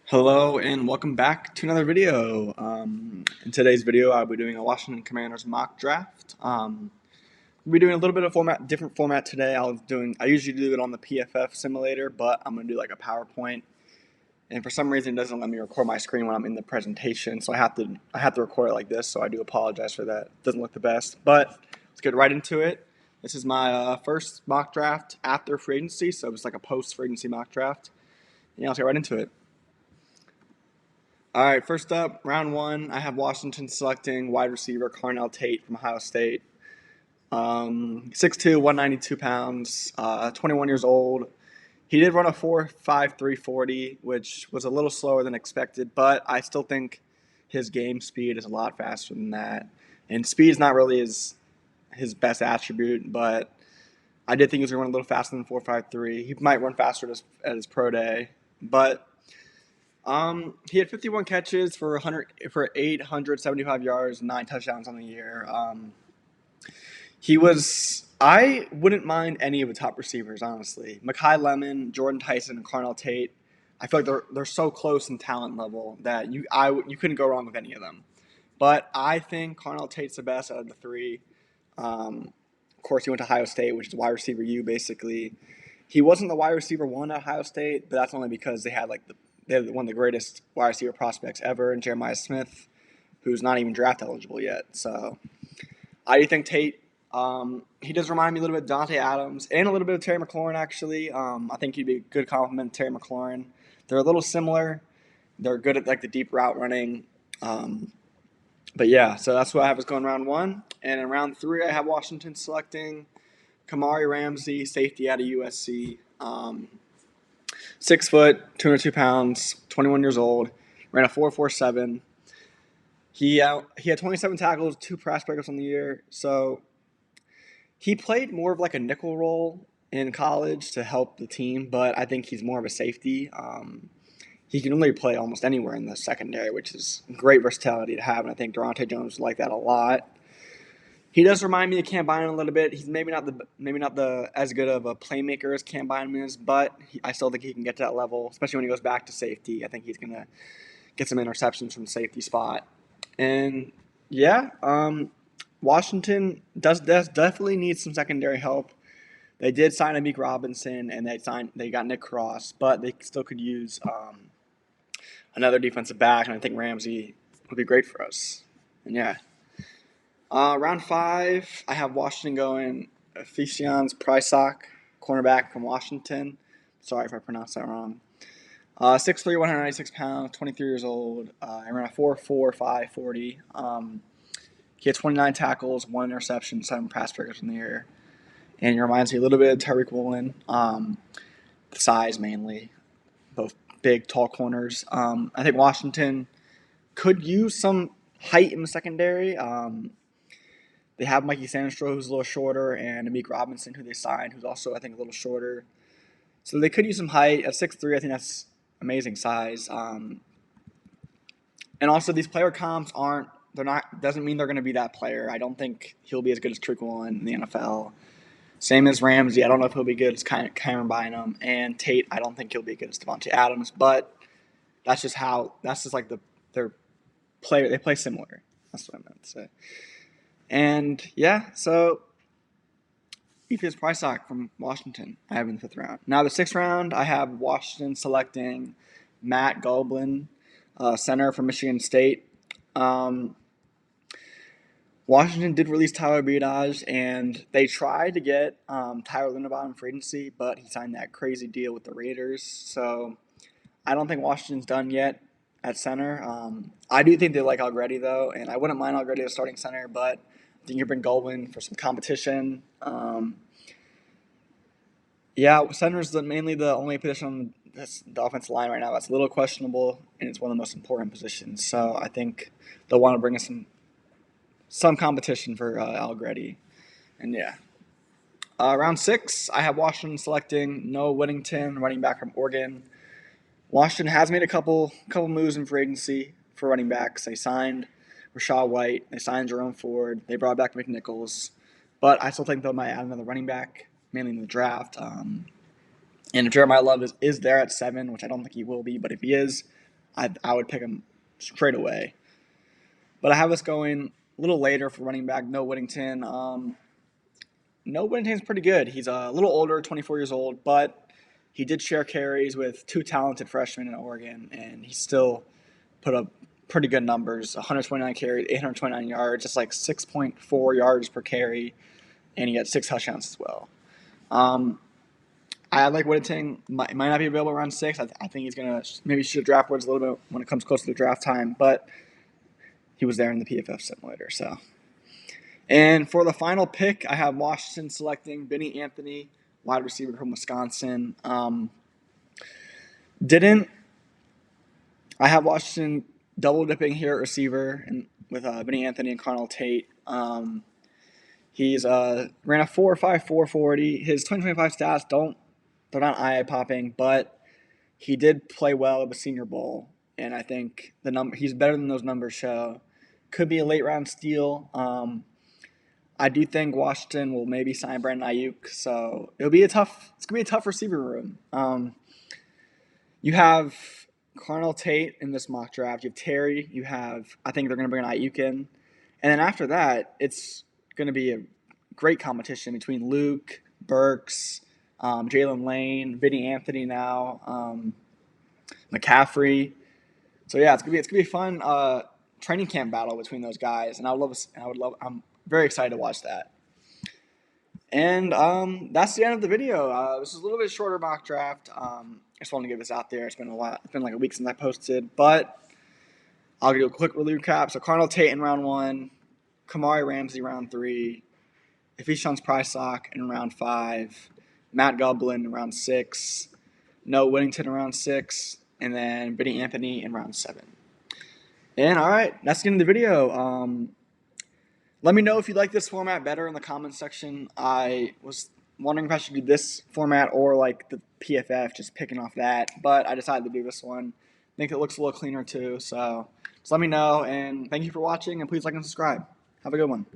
Hello and welcome back to another video. In today's video, I'll be doing a Washington Commanders mock draft. We'll be doing a little bit of different format today. I usually do it on the PFF simulator, but I'm gonna do like a PowerPoint. And for some reason, it doesn't let me record my screen when I'm in the presentation, so I have to record it like this. So I do apologize for that. It doesn't look the best, but let's get right into it. This is my first mock draft after free agency, so it's like a post free agency mock draft. Yeah, let's get right into it. All right, first up, round one, I have Washington selecting wide receiver Carnell Tate from Ohio State. 6'2", 192 pounds, 21 years old. He did run a 4.53 40, which was a little slower than expected, but I still think his game speed is a lot faster than that. And speed is not really his best attribute, but I did think he was going to run a little faster than 4.53. He might run faster at his pro day, but he had 51 catches for 875 yards, 9 touchdowns on the year. I wouldn't mind any of the top receivers, honestly. Mekhi Lemon, Jordan Tyson, and Carnell Tate. I feel like they're so close in talent level that you couldn't go wrong with any of them. But I think Carnell Tate's the best out of the three. Of course, he went to Ohio State, which is wide receiver U, basically. He wasn't the wide receiver one at Ohio State, but that's only because they had one of the greatest wide receiver prospects ever in Jeremiah Smith, who's not even draft eligible yet. So I do think Tate, he does remind me a little bit of Dante Adams and a little bit of Terry McLaurin, actually. I think he'd be a good complement to Terry McLaurin. They're a little similar. They're good at like the deep route running. But yeah, so that's what I have as going round one. And in round three, I have Washington selecting Kamari Ramsey, safety out of USC. 6 foot, 202 pounds, 21 years old, ran a 4.47. He had 27 tackles, 2 pass breakups on the year. So he played more of like a nickel role in college to help the team, but I think he's more of a safety. He can really play almost anywhere in the secondary, which is great versatility to have, and I think Durante Jones like that a lot. He does remind me of Cam Bynum a little bit. He's maybe not the as good of a playmaker as Cam Bynum is, but I still think he can get to that level, especially when he goes back to safety. I think he's gonna get some interceptions from the safety spot. And yeah, Washington does definitely need some secondary help. They did sign Amik Robinson and they got Nick Cross, but they still could use another defensive back, and I think Ramsey would be great for us. And yeah. Round five, I have Washington going Ephesians Prysock, cornerback from Washington. Sorry if I pronounced that wrong. 6'3", 196 pounds, 23 years old. I ran a 4.45 40. He had 29 tackles, 1 interception, 7 pass breakups in the year. And he reminds me a little bit of Tyreek Woolen. The size mainly. Both big, tall corners. I think Washington could use some height in the secondary. They have Mikey Sandstro, who's a little shorter, and Amik Robinson, who they signed, who's also, I think, a little shorter. So they could use some height. At 6'3", I think that's amazing size. And also, these player comps doesn't mean they're going to be that player. I don't think he'll be as good as Tariq Woolen in the NFL. Same as Ramsey. I don't know if he'll be good as Cameron Bynum. And Tate, I don't think he'll be good as Devontae Adams. But that's just like their player. They play similar. That's what I meant to say. And yeah, so Ephesians Prysock from Washington, I have in the 5th round. Now the 6th round, I have Washington selecting Matt Goblin, center from Michigan State. Washington did release Tyler Biadasz, and they tried to get Tyler Linderbaum in free agency, but he signed that crazy deal with the Raiders. So I don't think Washington's done yet at center. I do think they like Allegretti, though, and I wouldn't mind Allegretti as starting center, but I think you bring Goldwyn for some competition. Center is mainly the only position on the offensive line right now that's a little questionable, and it's one of the most important positions. So I think they'll want to bring us some competition for Allegretti. And yeah. Round 6, I have Washington selecting Noah Whittington, running back from Oregon. Washington has made a couple moves in free agency for running backs. They signed Rachaad White. They signed Jerome Ford. They brought back McNichols. But I still think they might add another running back, mainly in the draft. And if Jeremiah Love is there at 7, which I don't think he will be, but if he is, I would pick him straight away. But I have us going a little later for running back Noah Whittington. Noah Whittington's pretty good. He's a little older, 24 years old, but he did share carries with two talented freshmen in Oregon, and he still put up pretty good numbers. 129 carries, 829 yards, just like 6.4 yards per carry, and he got 6 touchdowns as well. I like Whittington. Might not be available around 6. I think he's going to maybe shoot draft boards a little bit when it comes close to the draft time, but he was there in the PFF simulator. So, and for the final pick, I have Washington selecting Benny Anthony, wide receiver from Wisconsin. I have Washington double dipping here at receiver and with Benny Anthony and Carnell Tate. He's ran a 4.5 4.40. His 2025 stats they're not eye popping, but he did play well at the Senior Bowl, and I think he's better than those numbers show. Could be a late round steal. I do think Washington will maybe sign Brandon Ayuk, so it's gonna be a tough receiver room. You have Carnell Tate in this mock draft. You have Terry. I think they're gonna bring Ayuk in, and then after that, it's gonna be a great competition between Luke, Burks, Jalen Lane, Benny Anthony now, McCaffrey. So yeah, it's gonna be a fun training camp battle between those guys, and I'm very excited to watch that. And that's the end of the video. This is a little bit shorter mock draft. I just wanted to get this out there. It's been like a week since I posted, but I'll do a quick recap. So Carnell Tate in round 1, Kamari Ramsey round 3, Ifeishon Prysock in round 5, Matt Gublin in round 6, Noah Whittington in round 6, and then Benny Anthony in round 7. And all right, that's the end of the video. Let me know if you like this format better in the comments section. I was wondering if I should do this format or like the PFF, just picking off that, but I decided to do this one. I think it looks a little cleaner too, so just let me know, and thank you for watching, and please like and subscribe. Have a good one.